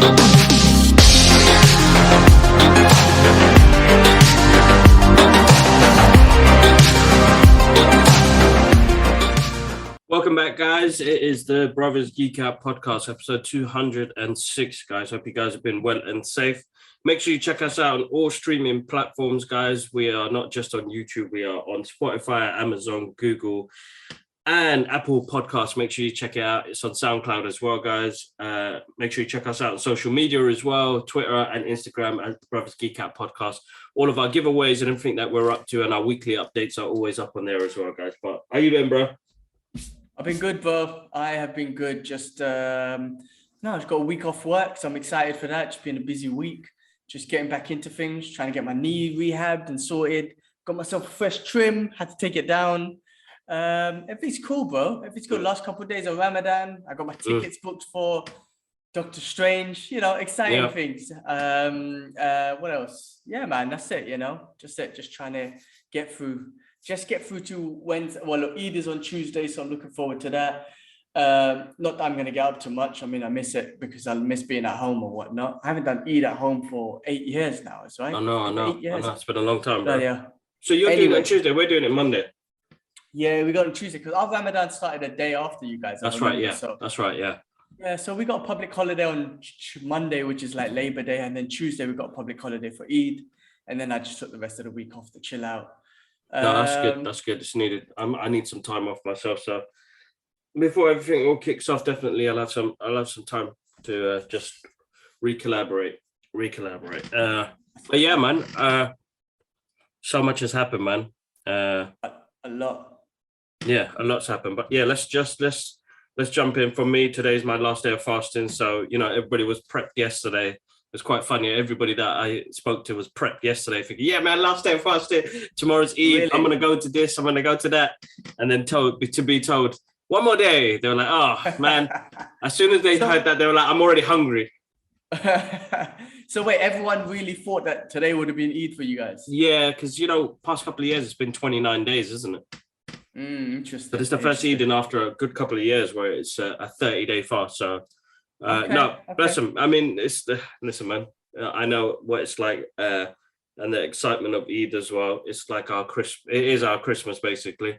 Welcome back, guys. It is the Brothers Geek Out podcast, episode 206, guys. Hope you guys have been well and safe. Make sure you check us out on all streaming platforms, guys. We are not just on YouTube. We are on Spotify, Amazon, Google, and Apple Podcasts. Make sure you check it out. It's on SoundCloud as well, guys. Make sure you check us out on social media as well, Twitter and Instagram at the Brothers Geek Out podcast. All of our giveaways and everything that we're up to and our weekly updates are always up on there as well, guys. But how you doing, bro? I've been good, bro. I have been good. Just I've got a week off work, so I'm excited for that. It's been a busy week. Just getting back into things, trying to get my knee rehabbed and sorted. Got myself a fresh trim, had to take it down. Everything's cool, bro. Everything's good. Last couple of days of Ramadan. I got my tickets booked for Doctor Strange, exciting things. What else? Yeah, man, that's it, just trying to get through to Wednesday. Well, look, Eid is on Tuesday, so I'm looking forward to that. Not that I'm going to get up too much. I mean, I miss it because I miss being at home or whatnot. I haven't done Eid at home for 8 years now, that's right? I know. 8 years. I know. It's been a long time, bro. Yeah. So you're doing it on Tuesday, we're doing it Monday. Yeah, we got on Tuesday because our Ramadan started a day after you guys. That's right, yeah. So, that's right, yeah. Yeah, so we got a public holiday on Monday, which is like Labor Day, and then Tuesday we got a public holiday for Eid, and then I just took the rest of the week off to chill out. No, that's good. That's good. It's needed. I need some time off myself. So before everything all kicks off, definitely I'll have some time to just recollaborate. But yeah, man. So much has happened, man. A lot. Yeah, a lot's happened. But yeah, let's jump in. For me, today's my last day of fasting. So everybody was prepped yesterday. It's quite funny. Everybody that I spoke to was prepped yesterday, thinking, yeah, man, last day of fasting. Tomorrow's Eid. Really? I'm going to go to this. I'm going to go to that. And then to be told, one more day. They were like, oh, man. As soon as they heard that, they were like, I'm already hungry. So wait, everyone really thought that today would have been Eid for you guys? Yeah, because, past couple of years, it's been 29 days, isn't it? Interesting. But it's the first Eid in after a good couple of years where it's a 30-day fast. So, bless them. I mean, listen, man. I know what it's like, and the excitement of Eid as well. It's like it is our Christmas basically,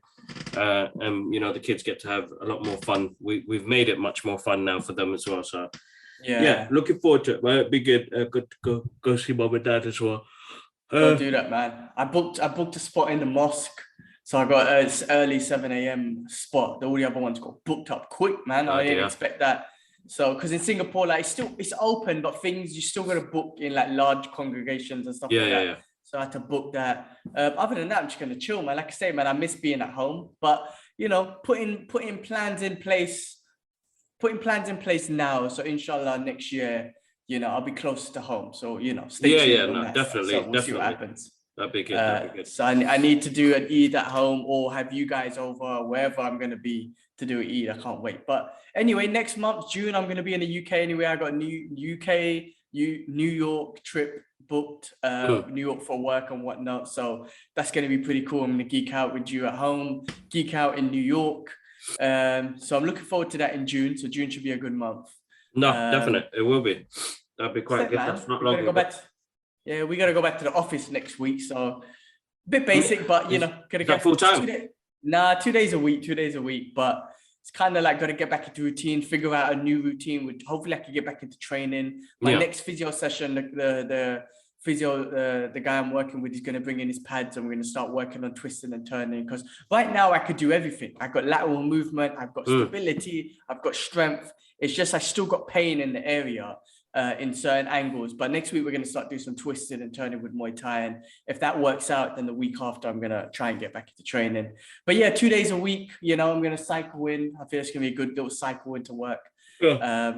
and the kids get to have a lot more fun. We've made it much more fun now for them as well. So, yeah, looking forward to it. Man. It'd be good. Good to go see mum and dad as well. Don't do that, man. I booked a spot in the mosque. So I got an early 7 a.m. spot. All the other ones got booked up quick, man. I didn't expect that. So, because in Singapore, like it's open, but things you still got to book in like large congregations and stuff like that. Yeah. So I had to book that. Other than that, I'm just gonna chill, man. Like I say, man, I miss being at home. But putting plans in place now. So inshallah, next year, I'll be closer to home. So stay tuned. No, definitely, so we'll see what happens. That'd be good. So I need to do an Eid at home or have you guys over wherever I'm going to be to do an Eid. I can't wait. But anyway, next month, June, I'm going to be in the UK anyway. I got a New York trip booked, New York for work and whatnot. So that's going to be pretty cool. I'm going to geek out with you at home, geek out in New York. So I'm looking forward to that in June. So June should be a good month. No, definitely. It will be. That'd be quite good. That's not long. Yeah, we got to go back to the office next week. So a bit basic, but gotta get full time. 2 days a week. But it's kind of like got to get back into routine, figure out a new routine. Which hopefully I can get back into training. My next physio session, the physio, the guy I'm working with, is going to bring in his pads, and we're going to start working on twisting and turning. Because right now I could do everything. I've got lateral movement, I've got stability, I've got strength. It's just I still got pain in the area. In certain angles, but next week we're going to start doing some twisting and turning with Muay Thai, and if that works out, then the week after I'm going to try and get back into training. But yeah, 2 days a week, I'm going to cycle in. I feel it's going to be a good little cycle into work. But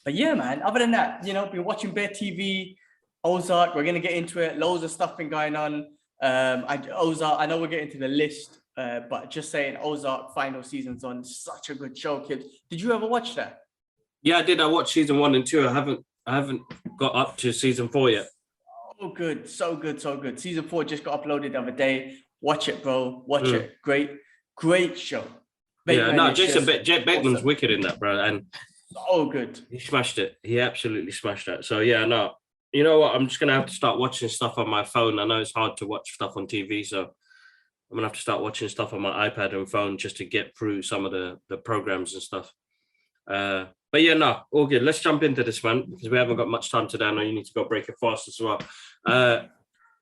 yeah, man, other than that, been watching Bear TV, Ozark. We're going to get into it. Loads of stuff been going on. Ozark, I know we're getting to the list, but just saying, Ozark final season's on. Such a good show, kids. Did you ever watch that? Yeah, I did. I watched season 1 and 2. I haven't got up to season 4 yet. Oh, good. So good. Season 4 just got uploaded the other day. Watch it, bro. Watch it. Great show. Jason Bateman's awesome. Wicked in that, bro. And So good. He smashed it. He absolutely smashed that. So yeah, no, you know what? I'm just gonna have to start watching stuff on my phone. I know it's hard to watch stuff on TV, so I'm gonna have to start watching stuff on my iPad and phone just to get through some of the programs and stuff. But yeah, no, all good. Let's jump into this, man, because we haven't got much time today. I know you need to go break it fast as well.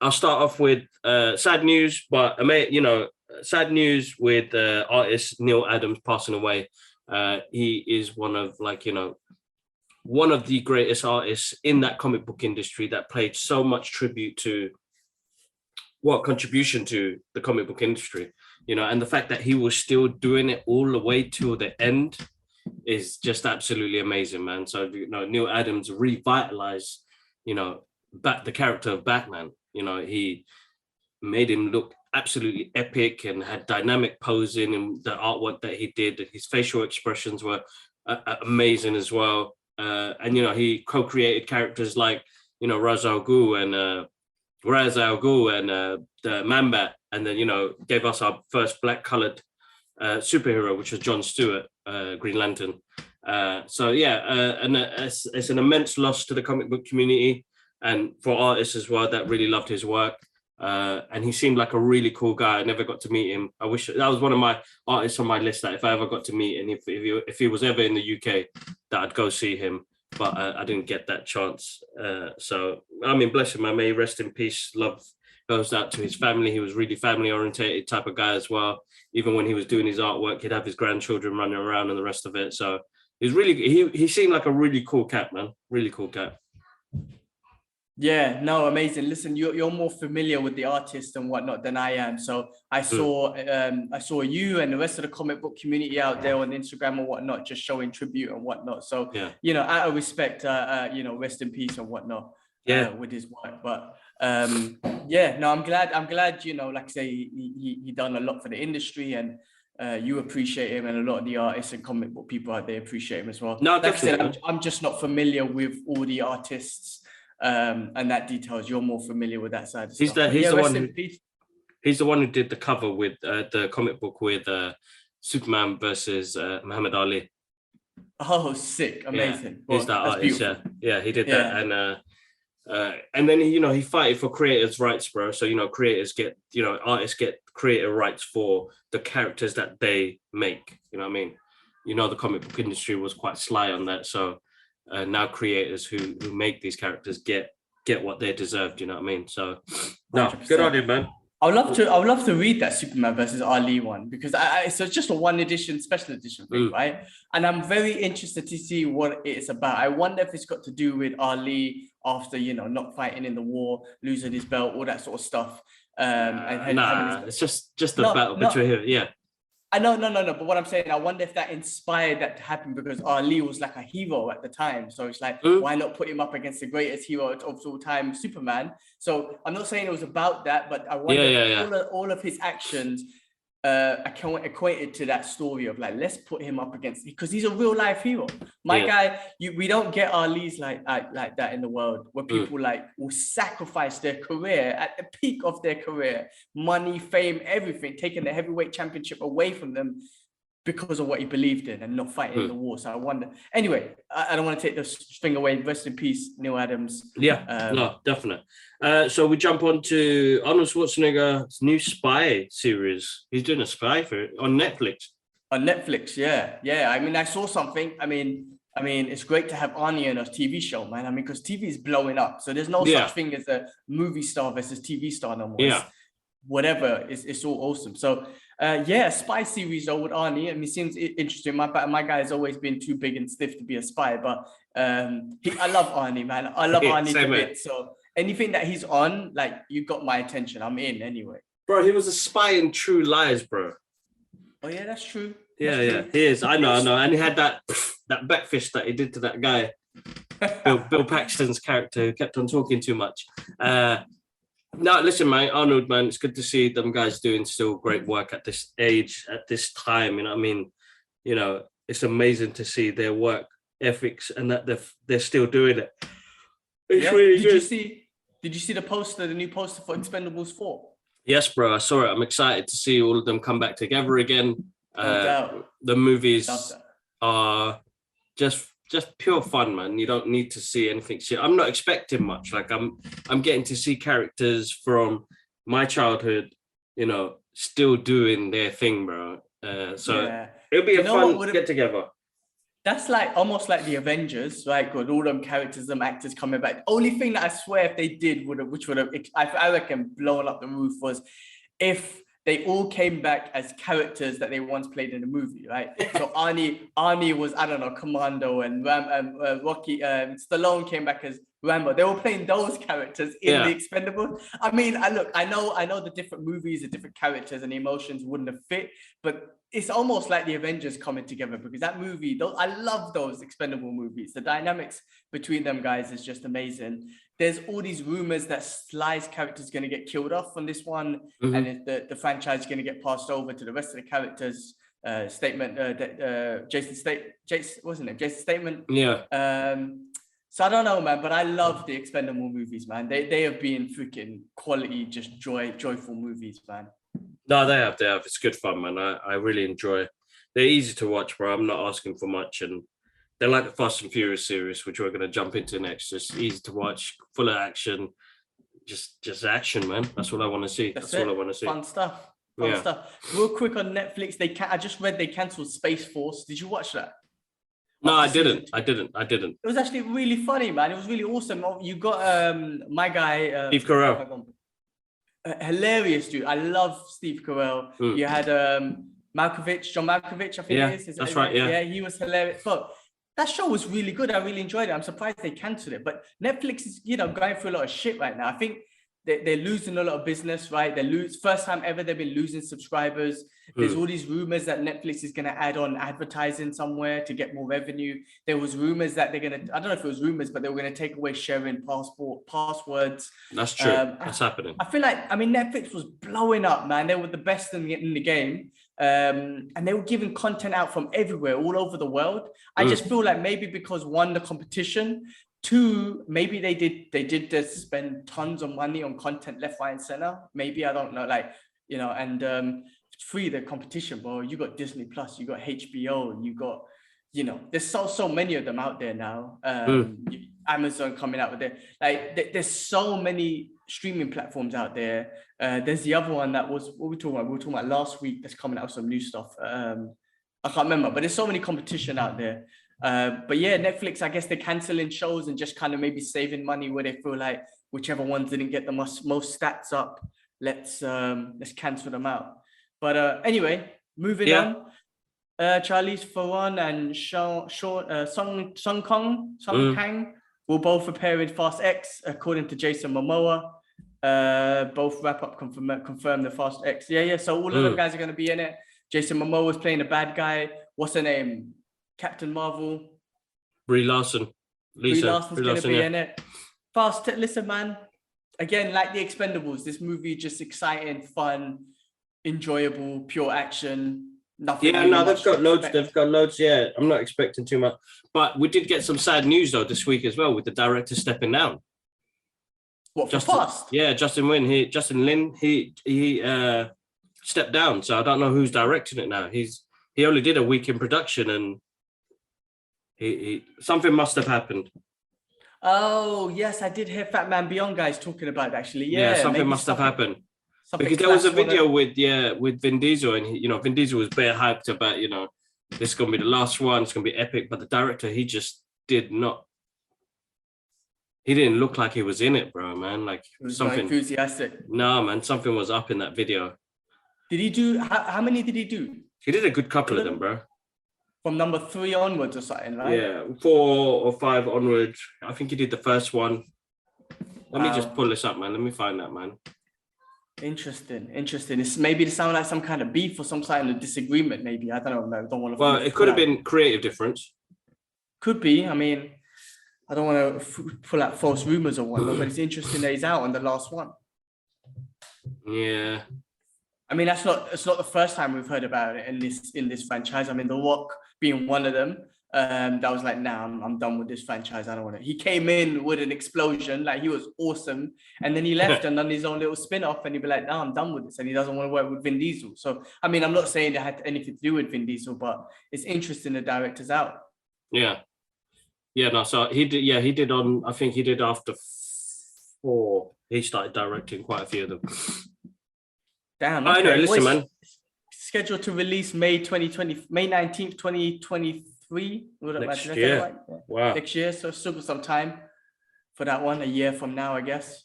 I'll start off with sad news, but sad news with artist Neal Adams passing away. He is one of one of the greatest artists in that comic book industry that played so much tribute to contribution to the comic book industry, and the fact that he was still doing it all the way till the end is just absolutely amazing, man. So, Neal Adams revitalized, back the character of Batman. He made him look absolutely epic and had dynamic posing, and the artwork that he did, his facial expressions were amazing as well. And he co-created characters like Ra's al Ghul and the Man-Bat, and then gave us our first black-colored superhero, which was John Stewart, Green Lantern. And it's an immense loss to the comic book community and for artists as well that really loved his work. And he seemed like a really cool guy. I never got to meet him. I wish that was one of my artists on my list that if I ever got to meet, and if he was ever in the UK, that I'd go see him. But I didn't get that chance. So, I mean, bless him, man. May he rest in peace. Love goes out to his family. He was really family-orientated type of guy as well. Even when he was doing his artwork, he'd have his grandchildren running around and the rest of it. So he seemed like a really cool cat, man. Really cool cat. Yeah, no, amazing. Listen, you're more familiar with the artist and whatnot than I am. So I saw you and the rest of the comic book community out there on Instagram and whatnot, just showing tribute and whatnot. So out of respect, rest in peace and whatnot. With his work. But I'm glad, like I say, he done a lot for the industry, and you appreciate him, and a lot of the artists and comic book people out there appreciate him as well. No, like I said, I'm just not familiar with all the artists and that details. You're more familiar with that side of stuff. He's the one who did the cover with the comic book with Superman versus Muhammad Ali. Oh, sick. Amazing. He's that artist. Yeah, he did that. And then he fighted for creators' rights, bro. So creators get artists get creator rights for the characters that they make. You know what I mean? The comic book industry was quite sly on that. So now creators who make these characters get what they deserve. You know what I mean? So no, 100%. Good on him, man. I would love to read that Superman versus Ali one, because so it's just a special edition thing, right? And I'm very interested to see what it's about. I wonder if it's got to do with Ali after not fighting in the war, losing his belt, all that sort of stuff. It's just a battle between him. Yeah. No. But what I'm saying, I wonder if that inspired that to happen, because Ali was like a hero at the time. So it's like, why not put him up against the greatest hero of all time, Superman? So I'm not saying it was about that, but I wonder all of his actions equated to that story of like, let's put him up against, because he's a real life hero. Guy, we don't get Ali's like that in the world, where people will sacrifice their career at the peak of their career, money, fame, everything, taking the heavyweight championship away from them because of what he believed in and not fighting in the war. So I wonder. Anyway, I don't want to take this thing away. Rest in peace, Neal Adams. No, definitely. So we jump on to Arnold Schwarzenegger's new spy series. He's doing a spy on Netflix. On Netflix, yeah. I mean, I saw something. I mean, it's great to have Arnie in a TV show, man. I mean, because TV is blowing up. So there's no such thing as a movie star versus TV star no more. Yeah. Whatever, it's all awesome. So a spy series though with Arnie. I mean, seems interesting. My guy has always been too big and stiff to be a spy, but I love Arnie, man. I love Arnie a bit. So anything that he's on, like, you got my attention. I'm in anyway. Bro, he was a spy in True Lies, bro. Oh yeah, that's true. Yeah, he is. I know. And he had that backfish that he did to that guy, Bill Paxton's character, who kept on talking too much. No, listen, man, Arnold, man, it's good to see them guys doing still great work at this age, at this time. You know what I mean? It's amazing to see their work ethics and that they're still doing it. It's really good. Did you see the new poster for Expendables 4? Yes, bro, I saw it. I'm excited to see all of them come back together again. The movies are just just pure fun, man. You don't need to see anything. I'm not expecting much. Like I'm getting to see characters from my childhood, you know, still doing their thing, bro. So it'll be a fun get together. That's like almost like the Avengers, right? With all them characters, them actors coming back. Only thing that I swear if they did which would have, I reckon, blown up the roof was if they all came back as characters that they once played in the movie, right? So Arnie was, I don't know, Commando, and Rocky, Stallone came back as Rambo. They were playing those characters in the Expendables. I mean, I know the different movies, the different characters and the emotions wouldn't have fit, but it's almost like the Avengers coming together, because that movie, I love those Expendable movies. The dynamics between them guys is just amazing. There's all these rumors that Sly's character is going to get killed off on this one, and the franchise is going to get passed over to the rest of the characters. Jason Statham. Yeah. So I don't know, man, but I love the Expendable movies, man. They have been freaking quality, just joyful movies, man. No, they have. It's good fun, man. I really enjoy it. They're easy to watch, bro. I'm not asking for much, and they're like the Fast and Furious series, which we're going to jump into next. Just easy to watch, full of action, just action, man. That's what I want to see. That's all I want to see. Fun stuff. Fun stuff. Real quick on Netflix, I just read they cancelled Space Force. Did you watch that? No, I didn't. It was actually really funny, man. It was really awesome. You got my guy Steve Carell. Hilarious, dude. I love Steve Carell. You had John Malkovich, I think it is. That's right. Yeah, he was hilarious. But that show was really good. I really enjoyed it. I'm surprised they cancelled it. But Netflix is, going through a lot of shit right now. I think they're losing a lot of business, right? First time ever they've been losing subscribers. There's all these rumors that Netflix is going to add on advertising somewhere to get more revenue. There was rumors that they're going to, I don't know if it was rumors, but they were going to take away sharing passwords. That's true. That's happening. I feel like, Netflix was blowing up, man. They were the best in the game. And they were giving content out from everywhere, all over the world. I just feel like maybe because one, the competition, two, maybe they did just spend tons of money on content left, right, and center. Maybe, I don't know, and three, the competition, bro. You got Disney Plus, you got HBO, you got, there's so many of them out there now. Amazon coming out with it. There's so many streaming platforms out there. There's the other one that was, what we talking about? We were talking about last week that's coming out with some new stuff. I can't remember, but there's so many competition out there. But yeah, Netflix, I guess they're canceling shows and just kind of maybe saving money where they feel like whichever ones didn't get the most stats up, let's cancel them out. But anyway, moving on. Charlize Theron and Song Kang will both appear in Fast X, according to Jason Momoa. Both wrap up confirm the Fast X. Yeah. So all of them guys are going to be in it. Jason Momoa is playing a bad guy. What's her name? Captain Marvel. Brie Larson's going to be in it. Listen, man. Again, like the Expendables, this movie just exciting, fun, enjoyable, pure action. Nothing. Yeah, no, they've got loads. They've got loads. Yeah, I'm not expecting too much, but we did get some sad news though this week as well with the director stepping down. What, for Fast? Yeah, Justin Lin. He stepped down, so I don't know who's directing it now. He only did a week in production, and he something must have happened. Oh yes, I did hear Fat Man Beyond guys talking about it actually. Yeah, something must have happened. Because there was a video with Vin Diesel, and Vin Diesel was bare hyped about this is gonna be the last one, it's gonna be epic. But the director, he just did not. He didn't look like he was in it, bro, man. Like it was something not enthusiastic. No, man, something was up in that video. Did he do? How many did he do? He did a good couple of them, bro. From number 3 onwards or something, right? Yeah, 4 or 5 onwards. I think he did the first one. Let me just pull this up, man. Let me find that, man. Interesting. It's maybe it sounded like some kind of beef or some kind of disagreement. Maybe I don't know. I don't want to. Well, it could have been creative difference. Could be. I mean, I don't want to pull out false rumors or whatnot, but it's interesting that he's out on the last one. Yeah. I mean, it's not the first time we've heard about it in this franchise. I mean, The Rock being one of them. That was like, nah, I'm done with this franchise. I don't want it. He came in with an explosion, like he was awesome, and then he left and done his own little spin-off, and he'd be like, nah, I'm done with this, and he doesn't want to work with Vin Diesel. So, I mean, I'm not saying it had anything to do with Vin Diesel, but it's interesting the director's out. Yeah. Yeah, no, so he did. Yeah, he did on. I think he did after 4. He started directing quite a few of them. Damn. I know. Okay. Listen, Well, man. scheduled to release May 19th, 2023. Did I Next say that year. right? Yeah. Wow. Next year. So still got some time for that one. A year from now, I guess.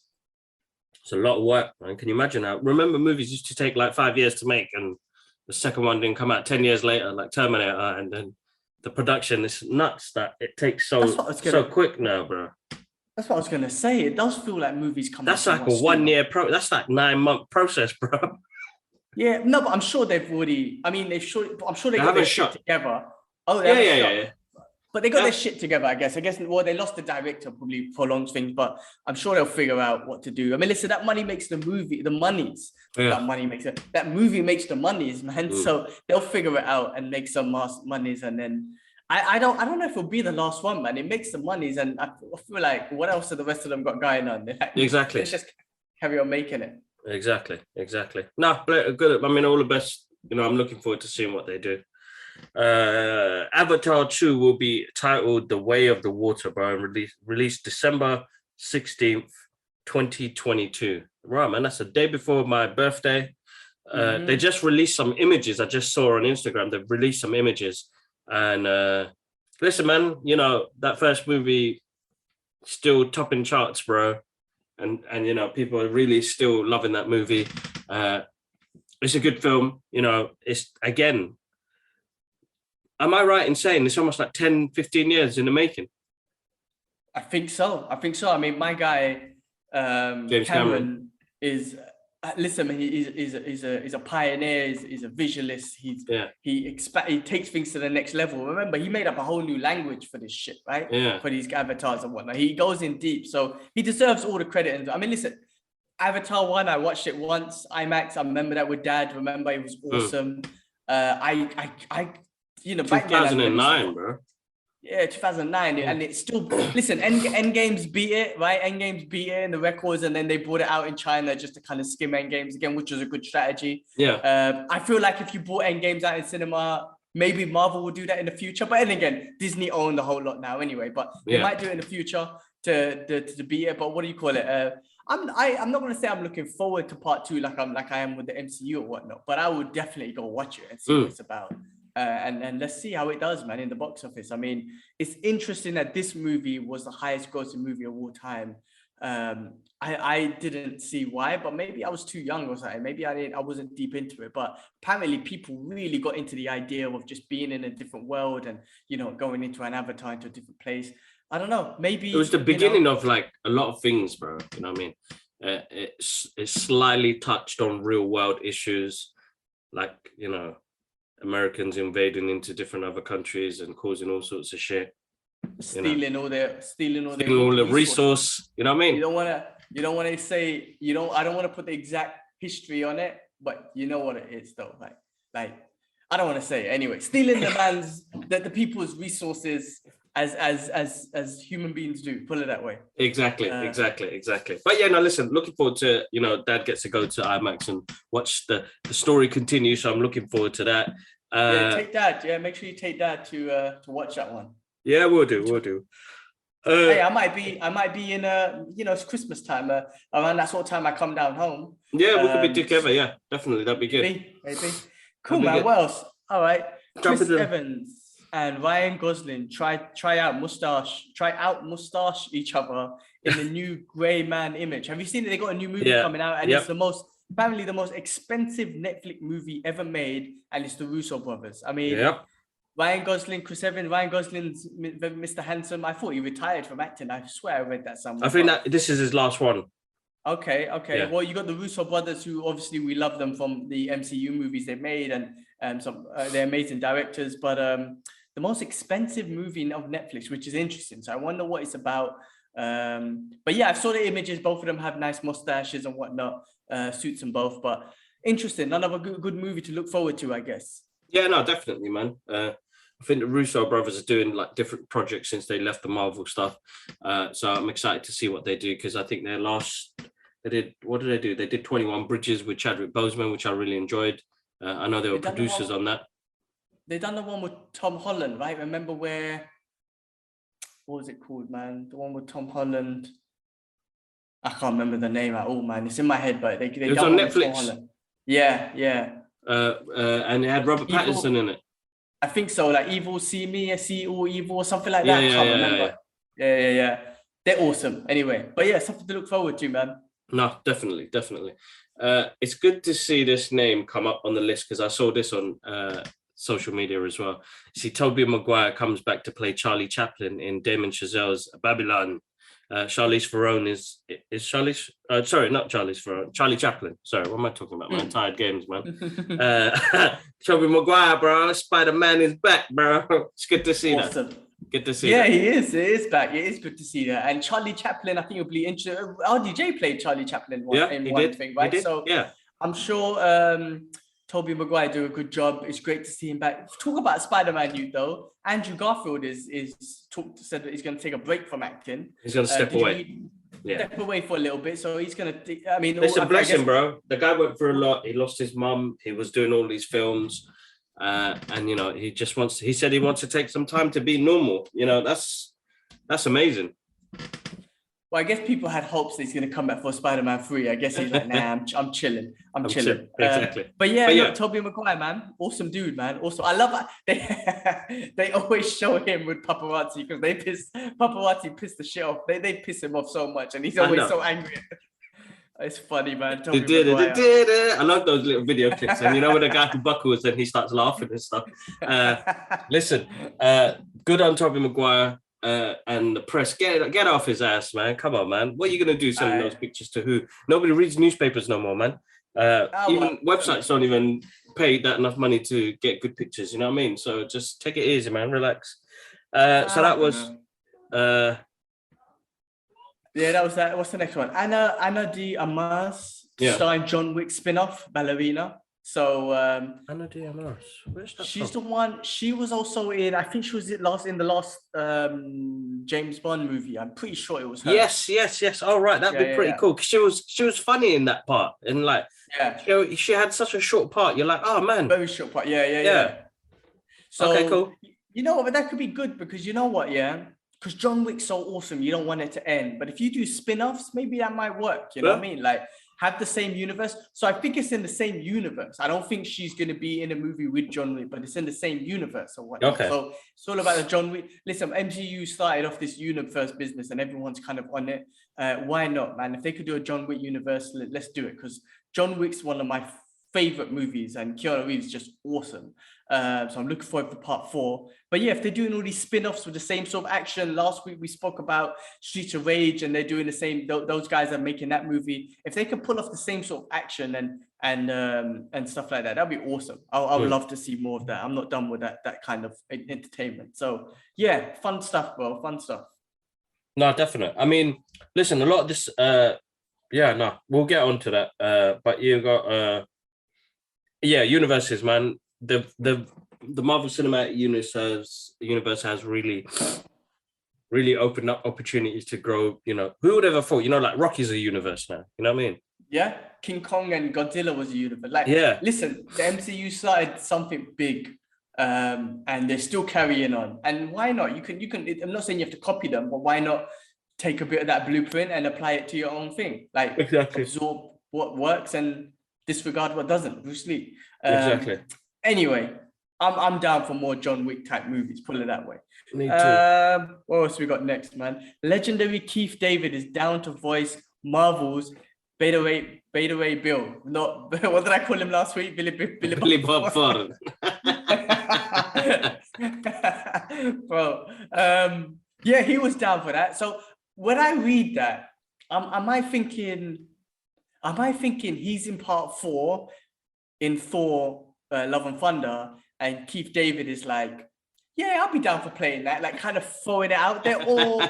It's a lot of work, man. Can you imagine how? Remember, movies used to take like 5 years to make, and the second one didn't come out 10 years later, like Terminator, and then the production is nuts that it takes That's what I was so gonna. quick now, bro. That's what I was gonna say. It does feel like movies come out That's so like a much sooner. 1 year That's like 9-month process, bro. Yeah, no, but I'm sure they've already. I mean, I'm sure they got their shit together. Oh, they haven't shot. Yeah. But they got their shit together, I guess. Well, they lost the director, probably prolongs things, but I'm sure they'll figure out what to do. I mean, listen, that money makes the movie, the monies. Yeah. That movie makes the monies, man. So they'll figure it out and make some monies, and then I don't know if it'll be the last one, man. It makes the monies, and I feel like what else have the rest of them got going on? Exactly. Let's just carry on making it. Exactly. No, good. I mean, all the best. You know, I'm looking forward to seeing what they do. Avatar 2 will be titled The Way of the Water, bro, and released December 16th, 2022. Right, man, that's the day before my birthday. They just released some images. I just saw on Instagram. They've released some images. And listen, man, you know, that first movie still topping charts, bro. And you know, people are really still loving that movie. It's a good film. You know, it's, again, am I right in saying it's almost like 10, 15 years in the making? I think so. I mean, my guy, James Cameron is, listen, man, he's a pioneer, he's a visualist. He takes things to the next level. Remember, he made up a whole new language for this shit, right? Yeah. For these avatars and whatnot. He goes in deep. So he deserves all the credit. And I mean, listen, Avatar 1, I watched it once, IMAX. I remember that with Dad. Remember, it was awesome. You know, back 2009, bro. Yeah, 2009, and it's still, listen, Endgame's beat it, right? Endgame's beat it in the records, and then they brought it out in China just to kind of skim Endgames again, which was a good strategy. Yeah. I feel like if you brought Endgames out in cinema, maybe Marvel will do that in the future. But then again, Disney own the whole lot now anyway. But they might do it in the future to beat it. But what do you call it? I'm not gonna say I'm looking forward to part 2 like I am with the MCU or whatnot, but I would definitely go watch it and see what it's about. And let's see how it does, man, in the box office. I mean, it's interesting that this movie was the highest grossing movie of all time. I didn't see why, but maybe I was too young or something. Maybe I wasn't deep into it. But apparently, people really got into the idea of just being in a different world and, you know, going into an avatar, into a different place. I don't know. Maybe it was the beginning of like a lot of things, bro. You know what I mean? It slightly touched on real world issues, like, you know, Americans invading into different other countries and causing all sorts of shit, stealing all the resource. You know what I mean? I don't want to put the exact history on it, but you know what it is though. Like I don't want to say it anyway. Stealing the people's resources as human beings do. Put it that way. Exactly. But yeah, no, listen, looking forward to, you know, Dad gets to go to IMAX and watch the story continue. So I'm looking forward to that. Take Dad. Yeah, make sure you take Dad to watch that one. Yeah, we'll do. Hey, I might be in you know, it's Christmas time. Around that sort of time I come down home. Yeah, we could be together. Yeah, definitely. That'd be good. Maybe. Cool, man. What else? All right. Chris Evans and Ryan Gosling try out mustache each other in the new Grey Man image. Have you seen it? They got a new movie coming out, and it's apparently the most expensive Netflix movie ever made, and it's the Russo brothers. I mean, Ryan Gosling, Chris Evans, Ryan Gosling's Mr. Handsome. I thought he retired from acting. I swear I read that somewhere. I think that this is his last one. Okay. Yeah. Well, you got the Russo brothers, who obviously we love them from the MCU movies they made, and some they're amazing directors. But the most expensive movie of Netflix, which is interesting. So I wonder what it's about. But yeah, I saw the images. Both of them have nice mustaches and whatnot. Suits them both. But interesting. Another good movie to look forward to, I guess. Yeah, no, definitely, man. I think the Russo brothers are doing like different projects since they left the Marvel stuff. So I'm excited to see what they do, because I think what did they do? They did 21 Bridges with Chadwick Boseman, which I really enjoyed. I know they were producers on that. They done the one with Tom Holland, right? Remember where what was it called, man? The one with Tom Holland. I can't remember the name at all, man. It's in my head, but they It was done on one with Tom Netflix. Holland. Yeah. And it had Robert Pattinson in it. I think so, like Evil See Me, See All Evil, or something like Yeah, that. I can't remember. Yeah. Yeah. They're awesome. Anyway, but yeah, something to look forward to, man. No, definitely. It's good to see this name come up on the list because I saw this on social media as well. See, Tobey Maguire comes back to play Charlie Chaplin in Damon Chazelle's Babylon. Charlize Theron is Charlize. Sorry, not Charlize Theron. Charlie Chaplin. Sorry, what am I talking about, man? Tired games, man. Tobey Maguire, bro. Spider-Man is back, bro. It's good to see that. Good to see that. Yeah, he is. It is back. It is good to see that. And Charlie Chaplin, I think it'll be interesting. RDJ played Charlie Chaplin in one thing, right? So yeah, I'm sure Tobey Maguire do a good job. It's great to see him back. Talk about Spider-Man youth though. Andrew Garfield said that he's going to take a break from acting. He's going to step away. Step away for a little bit. So he's going to. I mean, it's a blessing, bro. The guy went through a lot. He lost his mum. He was doing all these films. And you know, he said he wants to take some time to be normal. You know, that's amazing. Well, I guess people had hopes that he's going to come back for Spider-Man 3. I guess he's like, nah, I'm chilling. I'm chilling. Exactly. But yeah, Tobey Maguire, man, awesome dude, man. Also, I love they always show him with paparazzi because paparazzi piss the shit off. They piss him off so much, and he's always so angry. It's funny, man. They did it. I love those little video clips. And you know when the guy who buckles and he starts laughing and stuff. Listen, good on Tobey Maguire and the press. Get off his ass, man. Come on, man. What are you gonna do selling those pictures to who? Nobody reads newspapers no more, man. Even websites don't even pay that enough money to get good pictures. You know what I mean? So just take it easy, man. Relax. So that was. Yeah, that was that. What's the next one? Anna de Armas, starring John Wick spin-off, Ballerina. So Anna de Armas, where's that she's from? the one. She was also in. I think she was in the last James Bond movie. I'm pretty sure it was her. Yes. All right, that'd be pretty cool. Cause she was funny in that part, and like she had such a short part. You're like, oh man, very short part. Yeah. So okay, cool. You know what? But that could be good because you know what? Yeah. Because John Wick's so awesome, you don't want it to end. But if you do spin-offs, maybe that might work. You know what I mean? Like have the same universe. So I think it's in the same universe. I don't think she's going to be in a movie with John Wick, but it's in the same universe or whatnot. Okay. So it's all about the John Wick. Listen, MCU started off this universe business and everyone's kind of on it. Why not, man? If they could do a John Wick universe, let's do it. Because John Wick's one of my favorite movies and Keanu Reeves is just awesome. So I'm looking forward to part 4. But yeah, if they're doing all these spin-offs with the same sort of action, last week we spoke about Streets of Rage and they're doing the same, those guys are making that movie. If they can pull off the same sort of action and stuff like that, that'd be awesome. I would love to see more of that. I'm not done with that kind of entertainment. So yeah, fun stuff, bro. Fun stuff. No, definitely. I mean, listen, a lot of this, we'll get onto that. But you got, universes, man. The Marvel Cinematic Universe has really opened up opportunities to grow. You know, who would ever thought? You know, like Rocky's a universe now. You know what I mean? Yeah, King Kong and Godzilla was a universe. Like, listen, the MCU started something big, and they're still carrying on. And why not? You can. I'm not saying you have to copy them, but why not take a bit of that blueprint and apply it to your own thing? Like, absorb what works and disregard what doesn't. Bruce Lee. Exactly. Anyway, I'm down for more John Wick type movies, put it that way. Me too. What else we got next, man? Legendary Keith David is down to voice Marvel's Beta Ray Bill. Not what did I call him last week? Billy Bob Thornton. Bro, he was down for that. So when I read that, am I thinking he's in part 4 in Thor Love and Thunder, and Keith David is like, yeah, I'll be down for playing that, like kind of throwing it out there, or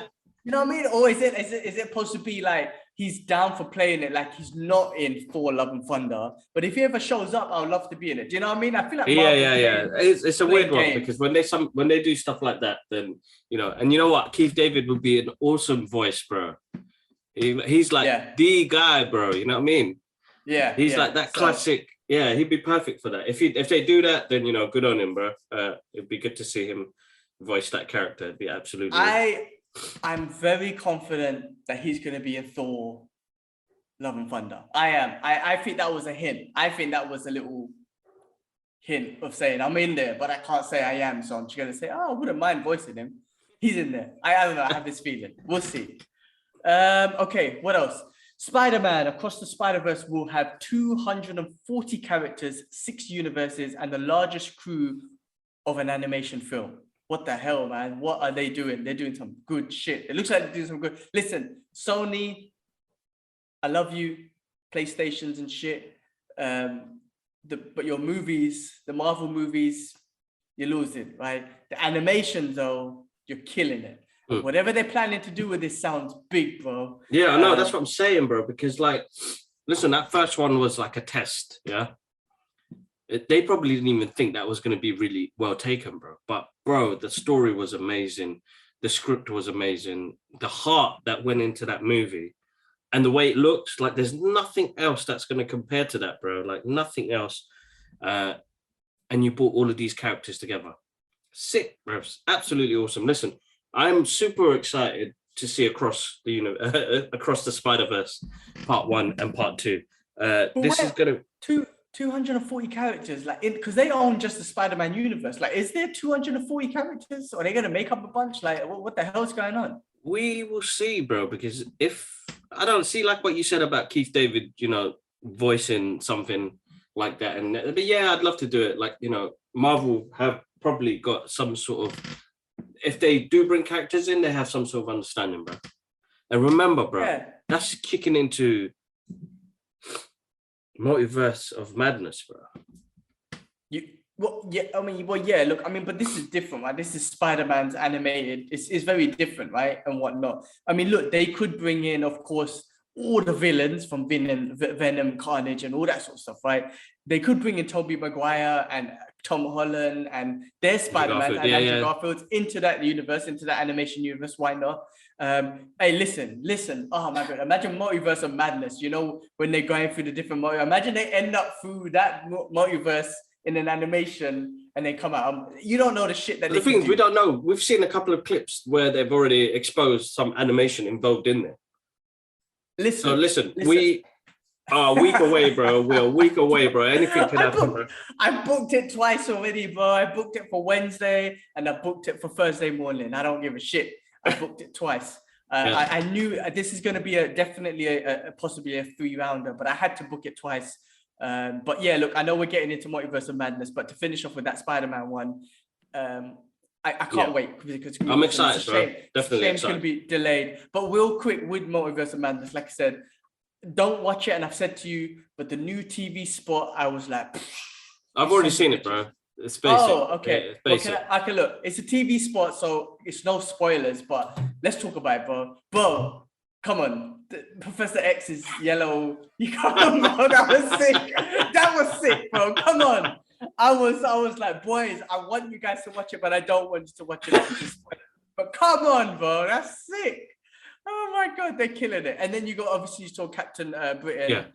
you know what I mean? Or is it supposed to be like he's down for playing it, like he's not in Thor Love and Thunder, but if he ever shows up, I would love to be in it. Do you know what I mean? I feel like it's a weird one because when they do stuff like that, then you know, and you know what, Keith David would be an awesome voice, bro. He's like the guy, bro. You know what I mean? Yeah, he's like that classic. Yeah, he'd be perfect for that. If they do that, then you know, good on him, bro. It'd be good to see him voice that character. It'd be absolutely. I'm very confident that he's going to be in Thor Love and Thunder. I am. I think that was a hint. I think that was a little hint of saying I'm in there, but I can't say I am. So I'm just going to say, oh, I wouldn't mind voicing him. He's in there. I don't know. I have this feeling. We'll see. Okay, what else? Spider-Man Across the Spider-Verse will have 240 characters, 6 universes, and the largest crew of an animation film. What the hell, man? What are they doing? They're doing some good shit. It looks like they're doing some good. Listen, Sony, I love you, PlayStations and shit. But your movies, the Marvel movies, you're losing, right? The animation, though, you're killing it. Whatever they're planning to do with this sounds big, bro. Yeah, I know. That's what I'm saying, bro. Because, like, listen, that first one was like a test, yeah? They probably didn't even think that was going to be really well taken, bro. But, bro, the story was amazing. The script was amazing. The heart that went into that movie and the way it looks, like, there's nothing else that's going to compare to that, bro. Like, nothing else. And you brought all of these characters together. Sick, bro. Absolutely awesome. Listen, I'm super excited to see across the Spider-Verse Part 1 and Part 2. This is going to 240 characters, like, because they own just the Spider-Man universe. Like, is there 240 characters? Or are they going to make up a bunch? Like, what the hell's going on? We will see, bro, because if I don't see, like what you said about Keith David, voicing something like that. But yeah, I'd love to do it. Like, Marvel have probably got some sort of, if they do bring characters in, they have some sort of understanding, bro. And remember, bro, that's kicking into multiverse of madness, bro. Look, but this is different, right? This is Spider-Man's animated. It's very different, right? And whatnot. I mean, look, they could bring in, of course, all the villains from Venom, Carnage, and all that sort of stuff, right? They could bring in Tobey Maguire and Tom Holland and their Spider-Man and Andrew Garfield into that universe, into that animation universe. Why not? Hey, listen. Oh my God. Imagine multiverse of madness, when they're going through the different multiverse. Imagine they end up through that multiverse in an animation and they come out. You don't know the shit that the thing is, we don't know. We've seen a couple of clips where they've already exposed some animation involved in there. Listen. We are a week away, bro. We're a week away, bro. Anything can happen, bro. I booked it twice already, bro. I booked it for Wednesday and I booked it for Thursday morning. I don't give a shit. I booked it twice. I knew this is going to be definitely possibly a 3-rounder, but I had to book it twice. But yeah, look, I know we're getting into Multiverse of Madness, but to finish off with that Spider-Man one, I can't wait because I'm excited, bro. Definitely it's going to be delayed. But real quick with Multiverse of Madness, like I said, don't watch it. And I've said to you, but the new TV spot, I was like, I've already seen it, bro. It's basic. Oh, okay. Yeah, it's basic. Okay, look, it's a TV spot, so it's no spoilers, but let's talk about it, bro. Bro, come on. Professor X is yellow. You come on, bro. That was sick. That was sick, bro. Come on. I was like, boys, I want you guys to watch it, but I don't want you to watch it. But come on, bro. That's sick. Oh my God, they're killing it. And then obviously you saw Captain Britain,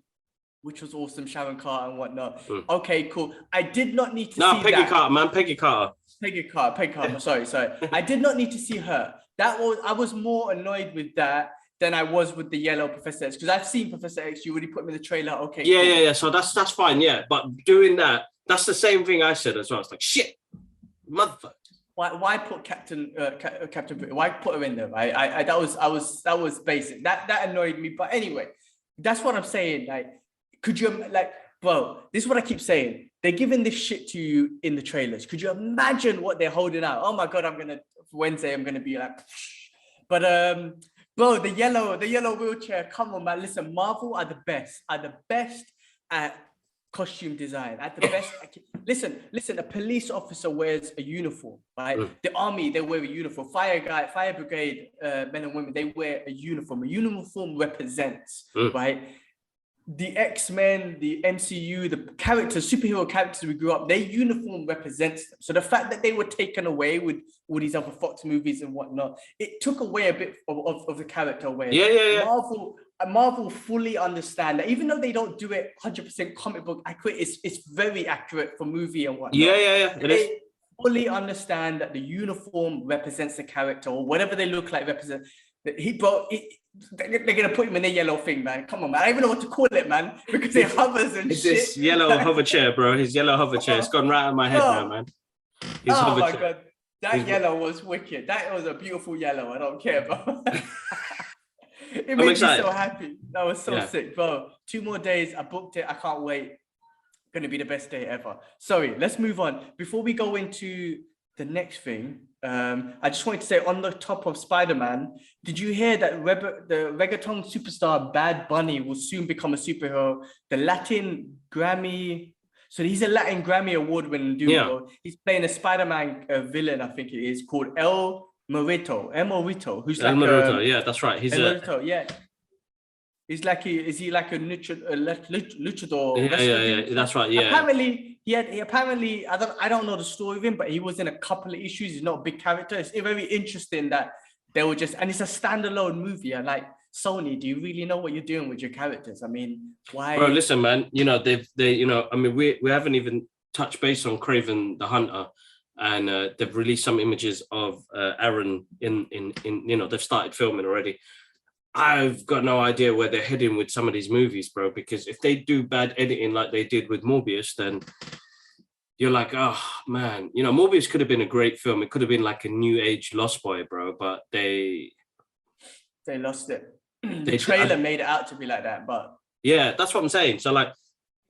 which was awesome, Sharon Carter and whatnot. Okay, cool. I did not need to see Peggy that. Carter, man. Peggy Carter. Sorry. I did not need to see her. I was more annoyed with that than I was with the yellow Professor X, because I've seen Professor X. You already put me in the trailer. Okay. Yeah, cool. So that's fine. Yeah, but doing that's the same thing I said as well. It's like, shit, motherfucker. Why put Captain Britain? Why put her in there? That was basic. That annoyed me. But anyway, that's what I'm saying. Like, could you bro? This is what I keep saying. They're giving this shit to you in the trailers. Could you imagine what they're holding out? Oh my God, Wednesday I'm gonna be like, but bro, the yellow wheelchair. Come on, man. Listen, Marvel are the best at costume design, at the best. Listen, a police officer wears a uniform, right? The army, they wear a uniform. Fire brigade, men and women, they wear a uniform. A uniform represents, right? The X-Men, the MCU, the superhero characters we grew up, their uniform represents them. So the fact that they were taken away with all these other Fox movies and whatnot, it took away a bit of the character away. Yeah. Marvel fully understand that, even though they don't do it 100% comic book accurate, it's very accurate for movie and whatnot. Yeah. It is. fully understand that the uniform represents the character, or whatever they look like represent. They're gonna put him in a yellow thing, man. Come on, man. I don't even know what to call it, man, because it hovers and It's shit. this yellow hover chair, bro. His yellow hover chair. It's gone right out of my head now, man. His oh hover my chair. God. That yellow was wicked. That was a beautiful yellow. I don't care, bro. It made me so happy. That was so sick, bro. 2 more days. I booked it. I can't wait. Gonna be the best day ever. Sorry, let's move on. Before we go into the next thing, I just wanted to say, on the top of Spider-Man, did you hear that the reggaeton superstar Bad Bunny will soon become a superhero? The Latin Grammy, so he's a Latin Grammy award-winning dude. Bro. He's playing a Spider-Man villain, I think it is, called El Morito, who's El like Morito, yeah, that's right. He's Morito, yeah. Is he like a luchador? Yeah, that's right. Yeah. Apparently, I don't know the story of him, but he was in a couple of issues. He's not a big character. It's very interesting that they were and it's a standalone movie. And like, Sony, do you really know what you're doing with your characters? I mean, why? Bro, listen, man. I mean, we haven't even touched base on Kraven the Hunter, and they've released some images of Aaron in they've started filming already. I've got no idea where they're heading with some of these movies, bro, because if they do bad editing like they did with Morbius, then you're like, oh, man. Morbius could have been a great film. It could have been like a new age Lost Boy, bro, but they lost it. The trailer made it out to be like that, but... Yeah, that's what I'm saying. So, like,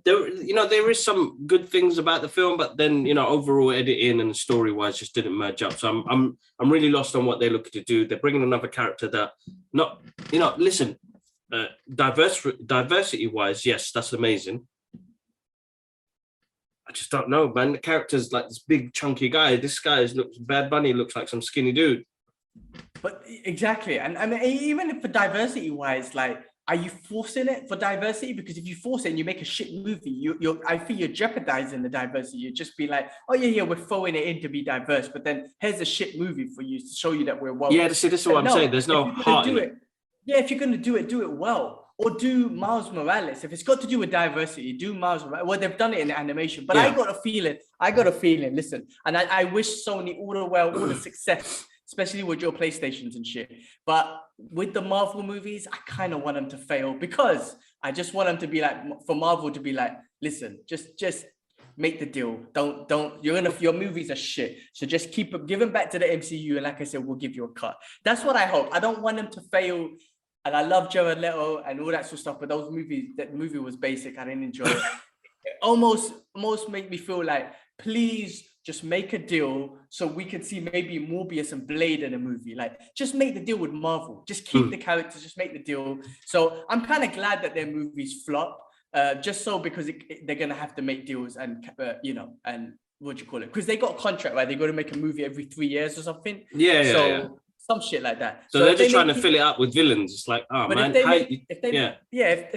there is some good things about the film, but then overall editing and story wise just didn't merge up. So I'm really lost on what they're looking to do. They're bringing another character that listen, diversity wise, yes, that's amazing. I just don't know, man. The character's like this big chunky guy. This guy Bad Bunny looks like some skinny dude. But exactly, and I mean, even for diversity wise, like, are you forcing it for diversity? Because if you force it and you make a shit movie, I think you're jeopardizing the diversity. You just be like, oh yeah, we're throwing it in to be diverse, but then here's a shit movie for you to show you that we're well. Yeah, see, this is what I'm saying. There's no heart in it. Yeah, if you're gonna do it well, or do Miles Morales. If it's got to do with diversity, do Miles Morales. Well, they've done it in animation, but I got a feeling. Listen, and I wish Sony all the success, especially with your PlayStations and shit. But with the Marvel movies, I kind of want them to fail, because I just want them to be like, for Marvel to be like, listen, just make the deal. Don't. Your movies are shit. So just give them back to the MCU, and like I said, we'll give you a cut. That's what I hope. I don't want them to fail. And I love Jared Leto and all that sort of stuff, but that movie was basic. I didn't enjoy it. It almost make me feel like, please just make a deal so we can see maybe Morbius and Blade in a movie. Like, just make the deal with Marvel. Just keep the characters, just make the deal. So I'm kind of glad that their movies flop, because they're going to have to make deals and, and what do you call it? Because they got a contract, right? They got to make a movie every 3 years or something. Yeah. Some shit like that. So they're just trying to fill it up with villains. It's like, oh, man. If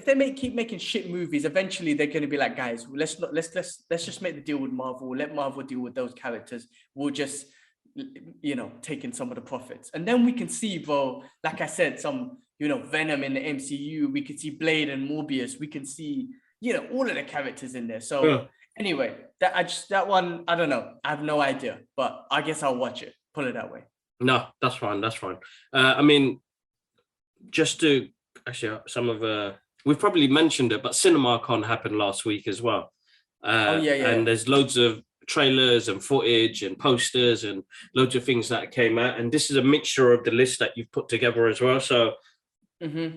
they keep making shit movies, eventually they're going to be like, guys, let's just make the deal with Marvel. Let Marvel deal with those characters. We'll just, take in some of the profits, and then we can see, bro. Like I said, some Venom in the MCU. We could see Blade and Morbius. We can see all of the characters in there. So anyway, that one, I don't know. I have no idea, but I guess I'll watch it. Put it that way. No, that's fine. I mean, just to actually we've probably mentioned it, but CinemaCon happened last week as well. And there's loads of trailers and footage and posters and loads of things that came out. And this is a mixture of the list that you've put together as well. So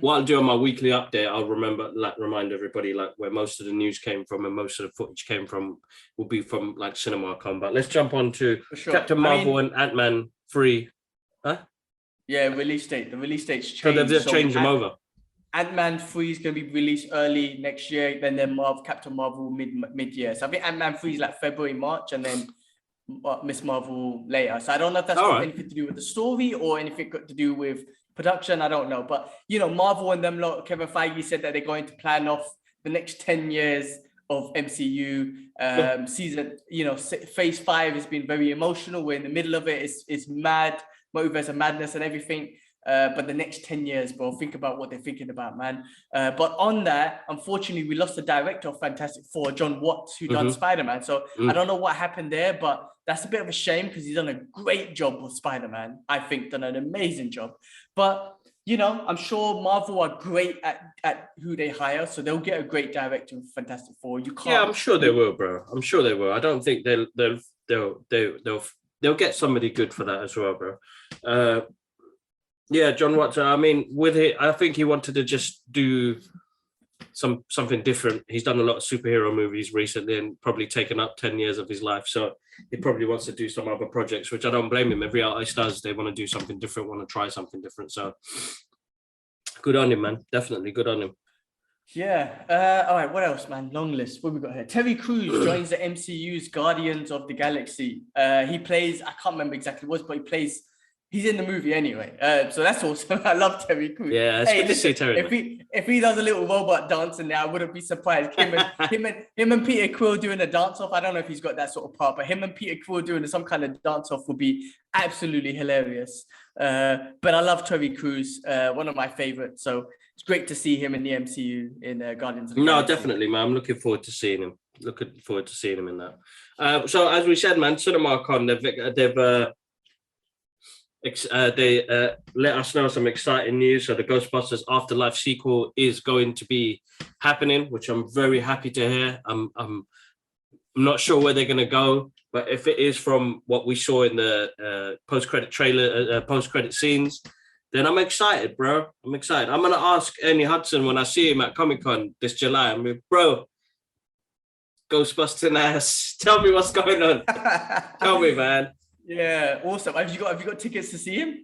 what I'll do on my weekly update, I'll remind everybody like where most of the news came from and most of the footage came from will be from like CinemaCon. But let's jump on to Captain Marvel and Ant-Man 3. Huh? Yeah, release date. The release date's changed. So they've just changed them over. Ant-Man 3 is going to be released early next year. Then Captain Marvel mid-year. So I think Ant-Man 3 is like February, March, and then Miss Marvel later. So I don't know if that's got anything to do with the story or anything got to do with production. I don't know. But, Marvel and them, Kevin Feige said that they're going to plan off the next 10 years of MCU season. Phase 5 has been very emotional. We're in the middle of it. It's mad, multiverse of madness and everything. But the next 10 years, bro, think about what they're thinking about, man. But on that, unfortunately, we lost the director of Fantastic Four, John Watts, who done Spider-Man. So I don't know what happened there, but That's a bit of a shame because he's done a great job with Spider-Man. I think done an amazing job. But I'm sure Marvel are great at who they hire, so they'll get a great director with Fantastic Four. You can't. Yeah, I'm sure they will, bro. I'm sure they will. I don't think they'll get somebody good for that as well, bro. Yeah, John Watson. I mean, with it, I think he wanted to just do something different. He's done a lot of superhero movies recently and probably taken up 10 years of his life. So he probably wants to do some other projects, which I don't blame him. Every artist does. They want to do something different, want to try something different. So good on him, man. Definitely good on him. Yeah. All right. What else, man? Long list. What we got here? Terry Crews joins the MCU's Guardians of the Galaxy. He plays, I can't remember exactly what, but he's in the movie anyway. So that's awesome. I love Terry Crews. Yeah, it's good to see Terry. If he does a little robot dance in there, I wouldn't be surprised. Him and Peter Quill doing a dance off. I don't know if he's got that sort of part, but him and Peter Quill doing some kind of dance off would be absolutely hilarious. But I love Terry Crews, one of my favorites. So it's great to see him in the MCU in Guardians of the Galaxy. Definitely, man. I'm looking forward to seeing him. In that. So as we said, man, CinemaCon, they let us know some exciting news. So the Ghostbusters Afterlife sequel is going to be happening, which I'm very happy to hear. I'm not sure where they're going to go, but if it is from what we saw in the post-credit trailer, post-credit scenes, then I'm excited, bro. I'm excited. I'm going to ask Ernie Hudson when I see him at Comic-Con this July. I'm like, bro, Ghostbusting ass, tell me what's going on. Tell me, man. Yeah, awesome. Have you got tickets to see him?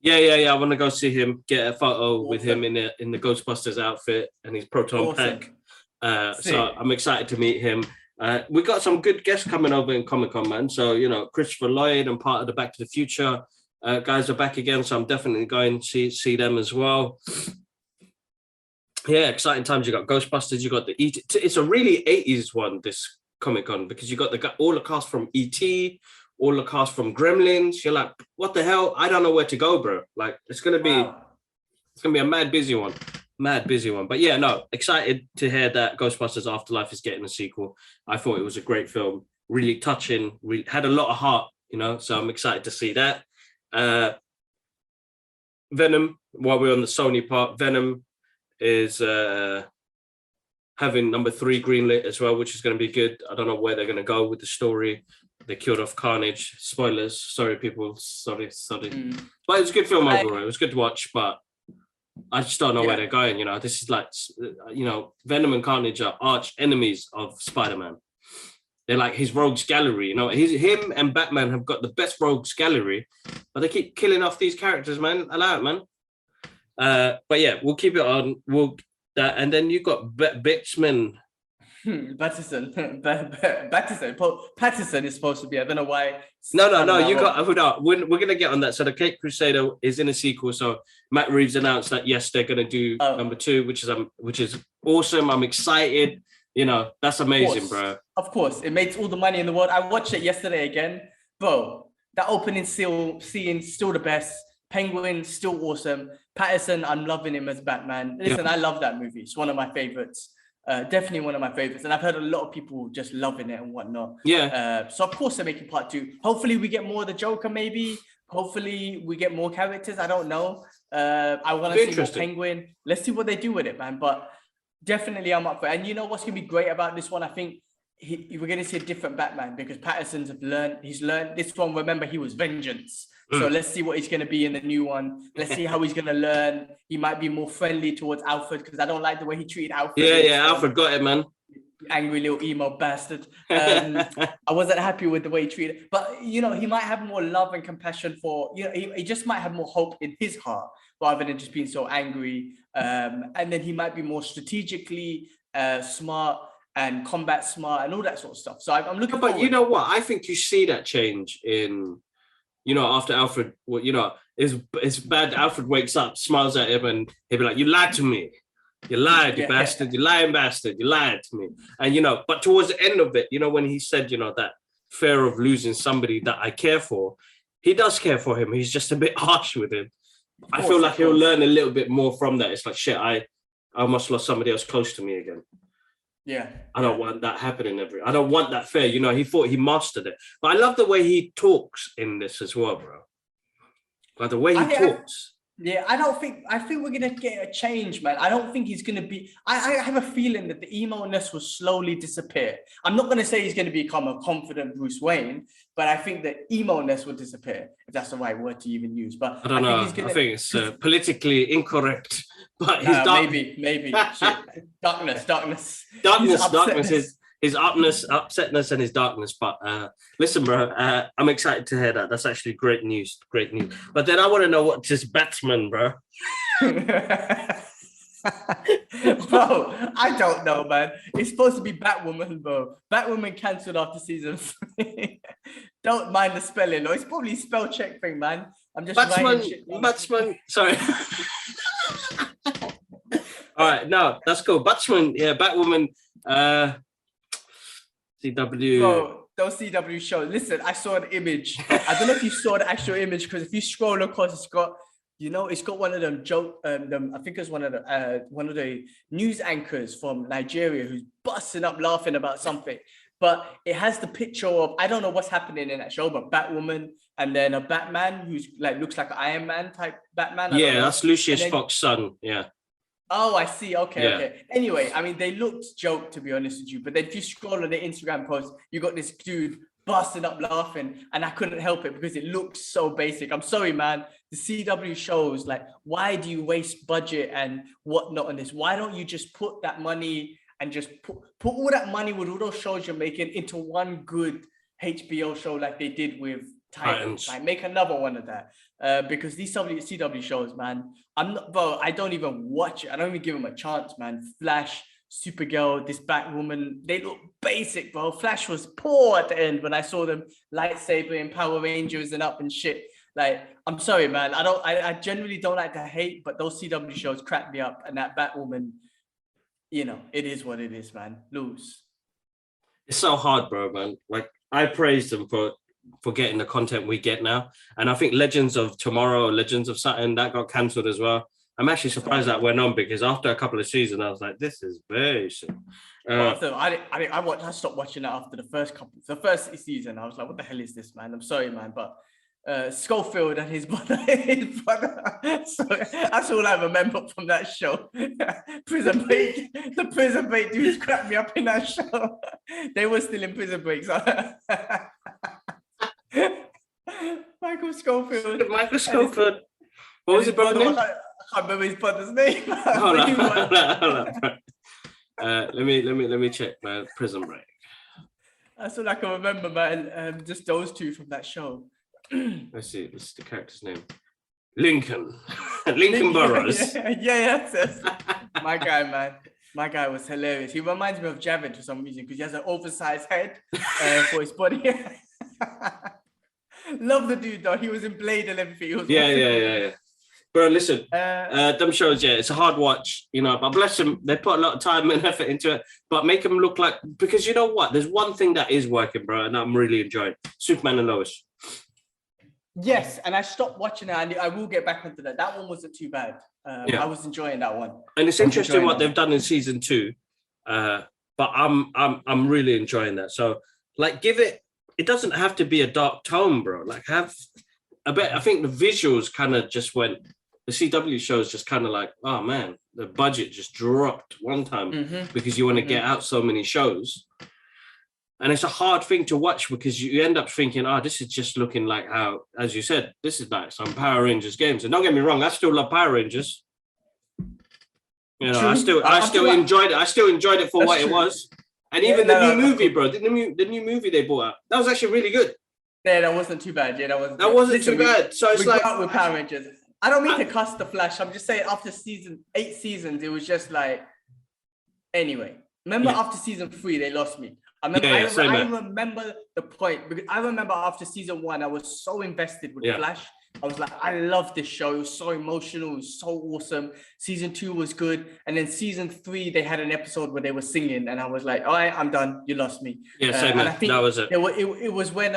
Yeah. I want to go see him, get a photo with him in the Ghostbusters outfit and his proton pack. So I'm excited to meet him. We got some good guests coming over in Comic-Con, man. So, Christopher Lloyd and part of the Back to the Future guys are back again. So I'm definitely going to see them as well. Yeah, exciting times. You got Ghostbusters, you got the E.T. It's a really 80s one, this Comic-Con, because you got all the cast from E.T., all the cast from Gremlins. You're like, what the hell? I don't know where to go, bro. Like, it's gonna be a mad busy one. But yeah, no, excited to hear that Ghostbusters Afterlife is getting a sequel. I thought it was a great film, really touching. We had a lot of heart, so I'm excited to see that. Venom, while we're on the Sony part, Venom is having number 3 greenlit as well, which is going to be good. I don't know where they're going to go with the story. They killed off Carnage. Spoilers. Sorry, people. Sorry. But it was a good film overall. It was good to watch, but I just don't know where they're going. This is like, Venom and Carnage are arch enemies of Spider-Man. They're like his rogues gallery. Him and Batman have got the best rogues gallery, but they keep killing off these characters, man. Allow it, man. But yeah, we'll keep it on. And then you got Bitchman. Patterson is supposed to be. I don't know why. No. You got. We're gonna get on that. So the Cape Crusader is in a sequel. So Matt Reeves announced that yes, they're gonna do number 2, which is awesome. I'm excited. That's amazing, bro. Of course, it makes all the money in the world. I watched it yesterday again, bro. That opening scene still the best. Penguin still awesome. Patterson, I'm loving him as Batman. Listen, I love that movie. It's one of my favorites. Definitely one of my favorites, and I've heard a lot of people just loving it and whatnot. So of course they're making part 2. Hopefully we get more of the Joker, maybe. Hopefully we get more characters. I don't know. I want to see more Penguin. Let's see what they do with it, man. But definitely I'm up for it. And you know what's gonna be great about this one? I think we're gonna see a different Batman because Patterson's he's learned this one. Remember, he was Vengeance. So let's see what he's going to be in the new one. Let's see how he's going to learn. He might be more friendly towards Alfred because I don't like the way he treated Alfred. Yeah, Alfred got it, man. Angry little emo bastard. I wasn't happy with the way he treated. But, he might have more love and compassion for, he just might have more hope in his heart rather than just being so angry. And then he might be more strategically smart and combat smart and all that sort of stuff. So I'm looking forward. But you know what? I think you see that change in... after Alfred, it's bad. Alfred wakes up, smiles at him, and he'll be like, "You lied to me. You lied, you bastard. You lying bastard. You lied to me." And but towards the end of it, when he said, that fear of losing somebody that I care for, he does care for him. He's just a bit harsh with him. I feel like he'll learn a little bit more from that. It's like, shit, I almost lost somebody else close to me again. Yeah. I don't want that happening I don't want that fear. You know, he thought he mastered it. But I love the way he talks in this as well, bro. Like the way he talks. Yeah, I think we're gonna get a change, man. I don't think he's gonna be. I have a feeling that the emo-ness will slowly disappear. I'm not gonna say he's gonna become a confident Bruce Wayne, but I think the emo-ness will disappear, if that's the right word to even use. But I don't know. I think it's politically incorrect. But his maybe shit. Darkness. Darkness. His upsetness, and his darkness. But listen, bro, I'm excited to hear that. That's actually great news. Great news. But then I want to know what this Batman, bro. Bro, I don't know, man. It's supposed to be Batwoman, bro. Batwoman cancelled after season 3. Don't mind the spelling, or it's probably spell check thing, man. I'm just Batsman. Sorry. All right, no, that's cool. Batsman, yeah, Batwoman. CW. Bro, those CW shows. Listen, I saw an image. I don't know if you saw the actual image, because if you scroll across, it's got one of them joke. I think it's one of the news anchors from Nigeria who's busting up laughing about something. But it has the picture of, I don't know what's happening in that show, but Batwoman, and then a Batman who's looks like an Iron Man type Batman. Yeah, that's Lucius Fox's son. Yeah. Oh, I see. Okay. Anyway, I mean, they looked joke, to be honest with you. But then if you scroll on the Instagram post, you got this dude busting up laughing, and I couldn't help it because it looks so basic. I'm sorry, man. The CW shows, why do you waste budget and whatnot on this? Why don't you just put that money and just put all that money with all those shows you're making into one good HBO show like they did with Titans? Make another one of that. Because these CW shows, man, I don't even watch it. I don't even give them a chance, man. Flash, Supergirl, this Batwoman, they look basic, bro. Flash was poor at the end when I saw them lightsaber and Power Rangers and up and shit. I'm sorry, man. I generally don't like to hate, but those CW shows crack me up. And that Batwoman, it is what it is, man. Lose. It's so hard, bro, man. I praise them for getting the content we get now. And I think Legends of Tomorrow, Legends of Saturn, that got cancelled as well. I'm actually surprised that went on, because after a couple of seasons, I was like, this is very sick. I stopped watching that after the first season. I was like, what the hell is this, man? I'm sorry, man, but Schofield and his brother. So that's all I remember from that show. Prison Break. The Prison Break dudes cracked me up in that show. They were still in Prison Break. So Michael Schofield. What was his brother's name? I can't remember his brother's name. Hold on. Let me check, man. Prison Break. That's all I can remember, man. Just those two from that show. Let's see. This is the character's name. Lincoln Burrows. Yes. My guy, man. My guy was hilarious. He reminds me of Javid for some reason, because he has an oversized head for his body. Love the dude though. He was in Blade and everything. Yeah. Bro, listen, them shows, it's a hard watch, but bless them, they put a lot of time and effort into it, but make them look like, because you know what? There's one thing that is working, bro, and I'm really enjoying Superman and Lois. Yes, and I stopped watching it, and I will get back into that. That one wasn't too bad. I was enjoying that one. And it's interesting what they've done in season 2, but I'm really enjoying that. So, give it. It doesn't have to be a dark tone, bro. Have a bit. I think the visuals kind of just went. The CW shows just kind of oh man, the budget just dropped one time because you want to get out so many shows. And it's a hard thing to watch because you end up thinking, this is just looking like how, as you said, this is like some Power Rangers games. And don't get me wrong, I still love Power Rangers. True. I still enjoyed it. I still enjoyed it for what it was. And even the new movie, bro, the new movie they brought out, that was actually really good. Yeah, that wasn't too bad. Yeah, that wasn't too bad. So it's like with Power Rangers. I don't mean to cuss the Flash. I'm just saying after 8 seasons, it was just anyway. Remember after season 3, they lost me. I remember the point, because I remember after season 1, I was so invested with Flash. I was like, I love this show. It was so emotional. It was so awesome. Season 2 was good. And then season 3, they had an episode where they were singing. And I was like, all right, I'm done. You lost me. Yeah, same man. That was it. It was when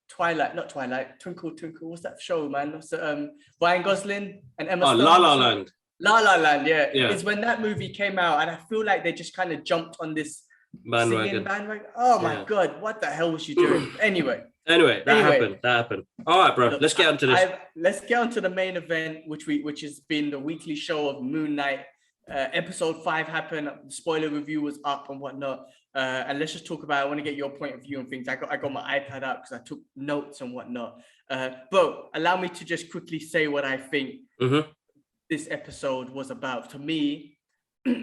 Twinkle, what's that show, man? Ryan Gosling and Emma Stone. La La Land. La La Land, yeah. Yeah. It's when that movie came out, and I feel like they just kind of jumped on this singing bandwagon. Oh my God, what the hell was she doing? Anyway, that happened. All right, bro. Look, let's get onto this. Let's get onto the main event, which has been the weekly show of Moon Knight. Episode 5 happened. The spoiler review was up and whatnot. And let's just talk about. I want to get your point of view on things. I got my iPad out because I took notes and whatnot. But allow me to just quickly say what I think this episode was about. To me,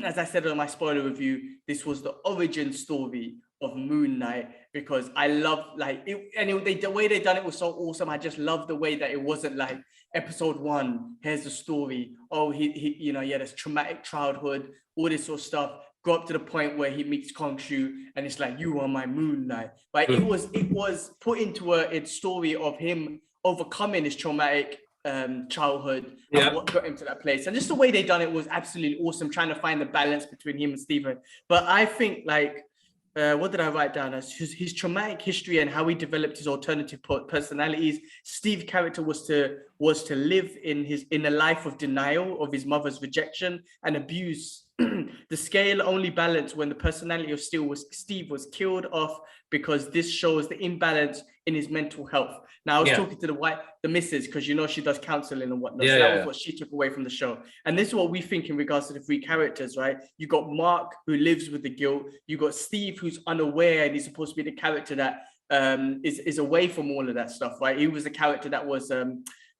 as I said on my spoiler review, this was the origin story of Moon Knight, because I love like it, and the way they done it was so awesome. I just love the way that it wasn't like episode 1, here's the story. Oh, he you know, yeah, this traumatic childhood, all this sort of stuff. Go up to the point where he meets Khonshu and it's like, you are my Moon Knight. But it was put into a story of him overcoming his traumatic childhood and what got him to that place. And just the way they done it was absolutely awesome, trying to find the balance between him and Stephen. But I think like, what did I write down as his traumatic history and how he developed his alternative personalities. Steve's character was to live in a life of denial of his mother's rejection and abuse. The scale only balanced when the personality of Steve was killed off, because this shows the imbalance in his mental health. Now I was talking to the missus, because you know she does counseling and whatnot. So that was what she took away from the show. And this is what we think in regards to the 3 characters, right? You got Mark, who lives with the guilt. You got Steve, who's unaware, and he's supposed to be the character that is away from all of that stuff, right? He was the character that was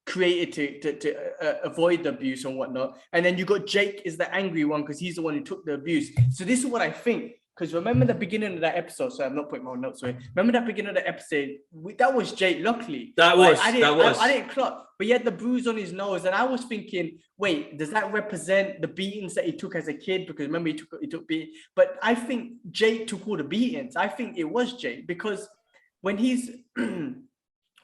created to avoid the abuse and whatnot. And then you got Jake is the angry one, because he's the one who took the abuse. So this is what I think. Because remember the beginning of that episode, so I'm not putting my notes away. Remember that beginning of the episode, that was Jake Lockley. I didn't clock, but he had the bruise on his nose, and I was thinking, wait, does that represent the beatings that he took as a kid? Because remember he took beat, but I think Jake took all the beatings. I think it was Jake, because when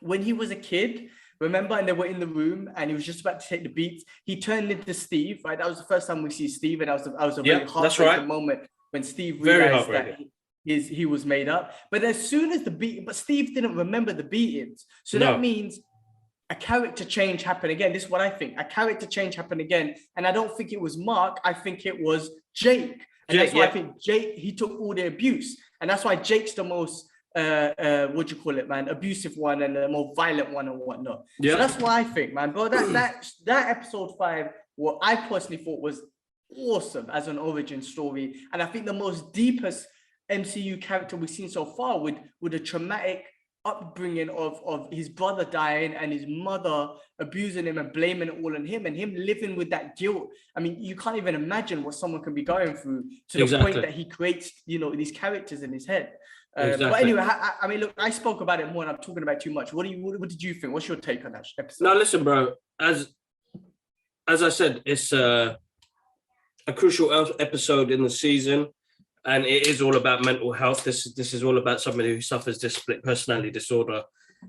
when he was a kid, remember, and they were in the room, and he was just about to take the beats. He turned into Steve, right? That was the first time we see Steve, and that was a really heartbreaking moment when Steve realized that he was made up. But as soon as but Steve didn't remember the beatings, so that means a character change happened again. This is what I think. A character change happened again, and I don't think it was Mark. I think it was Jake, and that's why I think Jake, he took all the abuse, and that's why Jake's the most what do you call it, man, abusive one and the more violent one and whatnot. So that's what I think, man. But that episode 5, what I personally thought was awesome as an origin story, and I think the most deepest MCU character we've seen so far, with a traumatic upbringing of his brother dying and his mother abusing him and blaming it all on him, and him living with that guilt. I mean, you can't even imagine what someone can be going through to the point that he creates, you know, these characters in his head. But anyway, I mean, look, I spoke about it more, and I'm talking about too much. What did you think? What's your take on that episode? No, listen, bro. As I said, it's a crucial episode in the season, and it is all about mental health. This is all about somebody who suffers this split personality disorder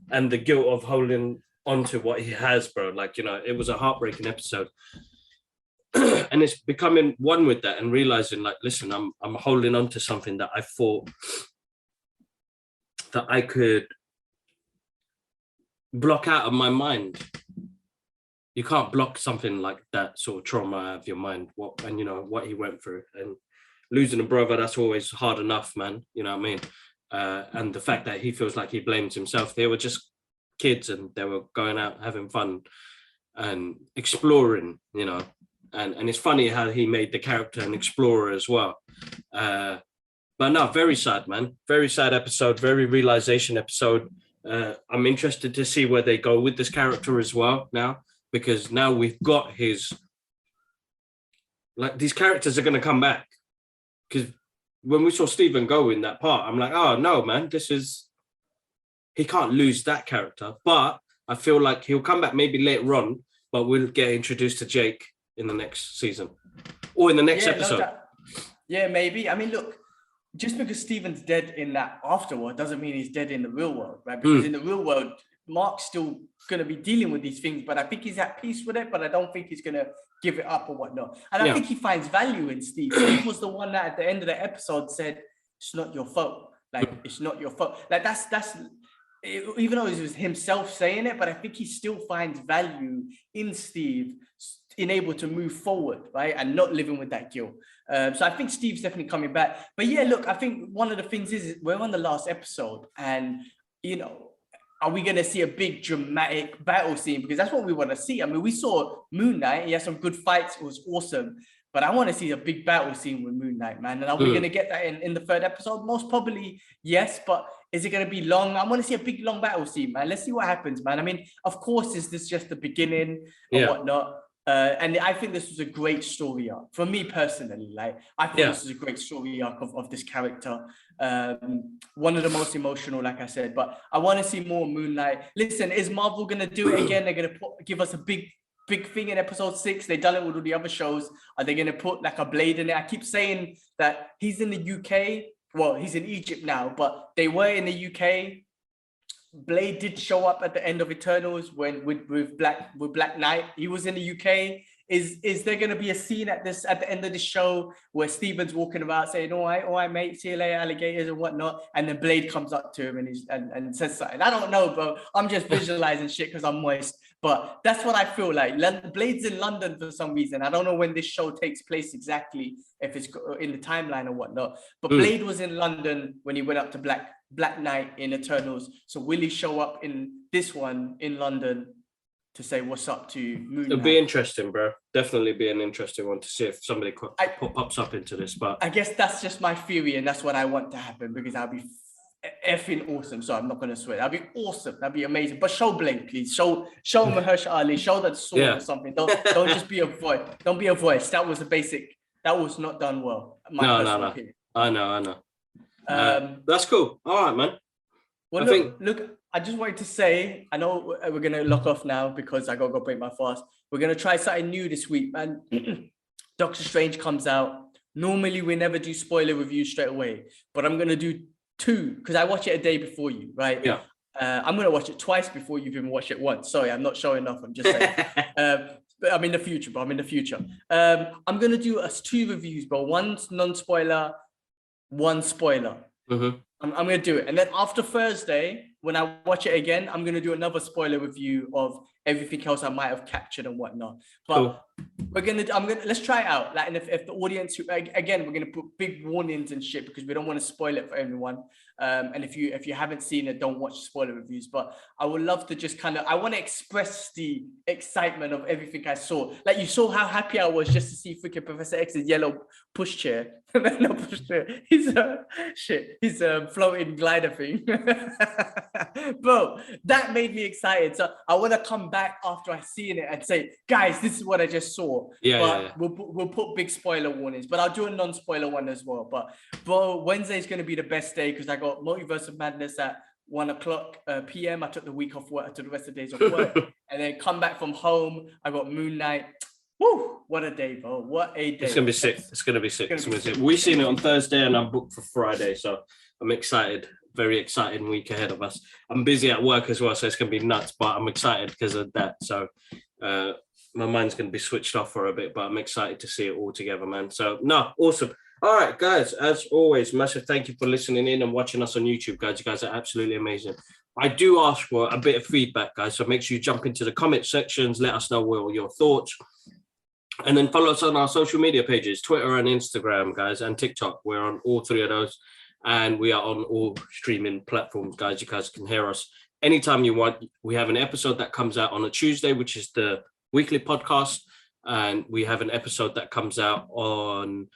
and the guilt of holding on to what he has, bro. Like, you know, it was a heartbreaking episode. And it's becoming one with that and realizing, like, listen, I'm holding on to something that I thought that I could block out of my mind. You can't block something like that sort of trauma out of your mind. And you know what he went through, and losing a brother, that's always hard enough, man. You know what I mean? And the fact that he feels like he blames himself. They were just kids, and they were going out having fun and exploring, you know. And it's funny how he made the character an explorer as well. But no, very sad, man. Very sad episode, very realization episode. I'm interested to see where they go with this character as well now, because now we've got these characters are going to come back. Because when we saw Stephen go in that part, I'm like, oh, no, man, he can't lose that character. But I feel like he'll come back maybe later on, but we'll get introduced to Jake in the next season or in the next episode. Yeah, maybe. I mean, look, just because Stephen's dead in that afterworld doesn't mean he's dead in the real world, right? Because in the real world, Mark's still going to be dealing with these things, but I think he's at peace with it, but I don't think he's going to give it up or whatnot. And I think he finds value in Steve. Steve was the one that at the end of the episode said, it's not your fault. Like, it's not your fault. Like, that's even though it was himself saying it, but I think he still finds value in Steve enabled to move forward, right, and not living with that guilt. So I think Steve's definitely coming back. But yeah, look, I think one of the things is we're on the last episode, and are we going to see a big dramatic battle scene? Because that's what we want to see. I mean, we saw Moon Knight. He had some good fights. It was awesome. But I want to see a big battle scene with Moon Knight, man. And are we going to get that in the third episode? Most probably, yes. But is it going to be long? I want to see a big, long battle scene, man. Let's see what happens, man. I mean, of course, is this just the beginning or whatnot? And I think this was a great story arc for me personally. Like, I think this is a great story arc of this character. One of the most emotional, like I said. But I want to see more Moon Knight. Listen, is Marvel going to do it again? They're going to give us a big thing in episode 6. They've done it with all the other shows. Are they going to put like a Blade in it? I keep saying that he's in the UK. Well, he's in Egypt now, but they were in the UK. Blade did show up at the end of Eternals with Black Knight. He was in the UK. Is there going to be a scene at the end of the show where Steven's walking about saying, all right, mate, see you later, alligators and whatnot, and then Blade comes up to him and says something? I don't know, bro. I'm just visualizing shit because I'm moist. But that's what I feel like. Blade's in London for some reason. I don't know when this show takes place exactly, if it's in the timeline or whatnot. But Blade was in London when he went up to Black Knight in Eternals. So will he show up in this one in London to say what's up to Moon Knight? It'll be interesting, bro. Definitely be an interesting one to see if somebody pops up into this. But I guess that's just my theory, and that's what I want to happen, because that'll be effing awesome. So I'm not gonna swear. That'd be awesome. That'd be amazing. But show Blade, please. Show Mahershala Ali. Show that sword or something. Don't just be a voice. Don't be a voice. That was a basic. That was not done well. No. Opinion. I know. That's cool. All right, man. Well, look. I just wanted to say, I know we're gonna lock off now because I gotta go break my fast. We're gonna try something new this week, man. Doctor Strange comes out. Normally, we never do spoiler reviews straight away, but I'm gonna do 2 because I watch it a day before you, right? Yeah. I'm gonna watch it twice before you've even watched it once. Sorry, I'm not showing off. I'm just saying. But I'm in the future, bro. I'm gonna do us 2 reviews, bro. One's non-spoiler, one spoiler. Mm-hmm. I'm gonna do it, and then after Thursday, when I watch it again, I'm gonna do another spoiler review of everything else I might have captured and whatnot. But let's try it out. Like, and if the audience, again, we're gonna put big warnings and shit because we don't want to spoil it for everyone. And if you haven't seen it, don't watch spoiler reviews. But I would love to just I want to express the excitement of everything I saw. Like, you saw how happy I was just to see freaking Professor X's yellow pushchair. No pushchair. He's a floating glider thing. Bro, that made me excited. So I want to come back after I seen it and say, guys, this is what I just saw. Yeah. We'll put big spoiler warnings, but I'll do a non-spoiler one as well. But bro, Wednesday is going to be the best day because I got Multiverse of Madness at 1:00 p.m. I took the week off work. I took the rest of the days off work, and then come back from home. I got Moon Knight. Woo! What a day, bro! What a day! It's gonna be sick. It's gonna be sick. We've seen it on Thursday, and I'm booked for Friday, so I'm excited. Very exciting week ahead of us. I'm busy at work as well, so it's gonna be nuts. But I'm excited because of that. So my mind's gonna be switched off for a bit, but I'm excited to see it all together, man. So no, awesome. All right, guys. As always, massive thank you for listening in and watching us on YouTube, guys. You guys are absolutely amazing. I do ask for a bit of feedback, guys. So make sure you jump into the comment sections. Let us know what your thoughts. And then follow us on our social media pages, Twitter and Instagram, guys, and TikTok. We're on all 3 of those. And we are on all streaming platforms, guys. You guys can hear us anytime you want. We have an episode that comes out on a Tuesday, which is the weekly podcast. And we have an episode that comes out on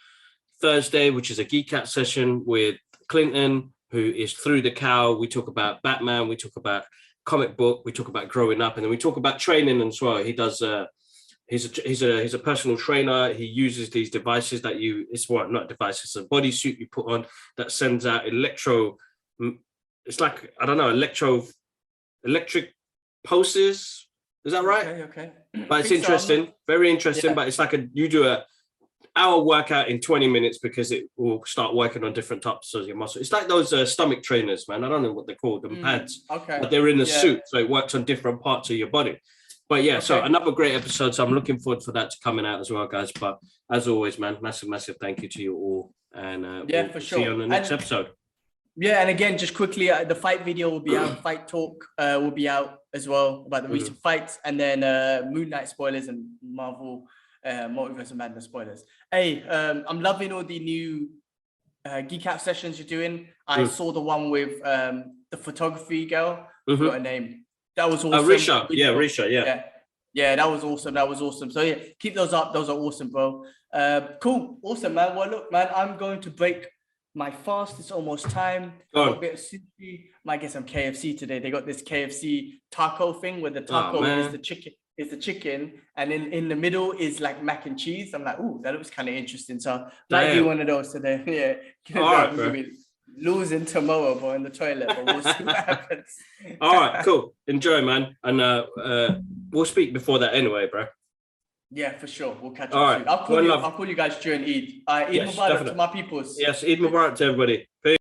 Thursday, which is a Geek Out session with Clinton, who is Through the Cow. We talk about Batman. We talk about comic book. We talk about growing up. And then we talk about training as well. He does... He's a personal trainer. He uses these devices that not devices, a bodysuit you put on that sends out it's like, I don't know, electric pulses. Is that right? Okay. But it's interesting, very interesting. Yeah. But it's like you do a hour workout in 20 minutes because it will start working on different types of your muscle. It's like those stomach trainers, man. I don't know what they're called, the pads. Okay. But they're in a suit, so it works on different parts of your body. But yeah, So another great episode. So I'm looking forward for that to coming out as well, guys. But as always, man, massive thank you to you all. And for sure. See you on the next episode. Yeah, and again, just quickly, the fight video will be out. Fight talk will be out as well about the recent fights, and then Moon Knight spoilers and Marvel Multiverse of Madness spoilers. Hey, I'm loving all the new Geek Out sessions you're doing. I saw the one with the photography girl. Forgot her name. That was awesome. Risha. Yeah, Risha. Yeah. Yeah, that was awesome. That was awesome. So yeah, keep those up. Those are awesome, bro. Cool. Awesome, man. Well, look, man, I'm going to break my fast. It's almost time. Got a bit of sushi. Might get some KFC today. They got this KFC taco thing where the taco is the chicken, and in the middle is like mac and cheese. I'm like, ooh, that looks kind of interesting. So might do one of those today. Yeah. All right, bro. Losing tomorrow, bro, in the toilet, but we'll see what happens. All right, cool. Enjoy, man. And we'll speak before that anyway, bro. Yeah, for sure. We'll catch up soon. I'll call you guys during Eid. Eid Mubarak to my peoples. Yes, Eid Mubarak to everybody. Peace.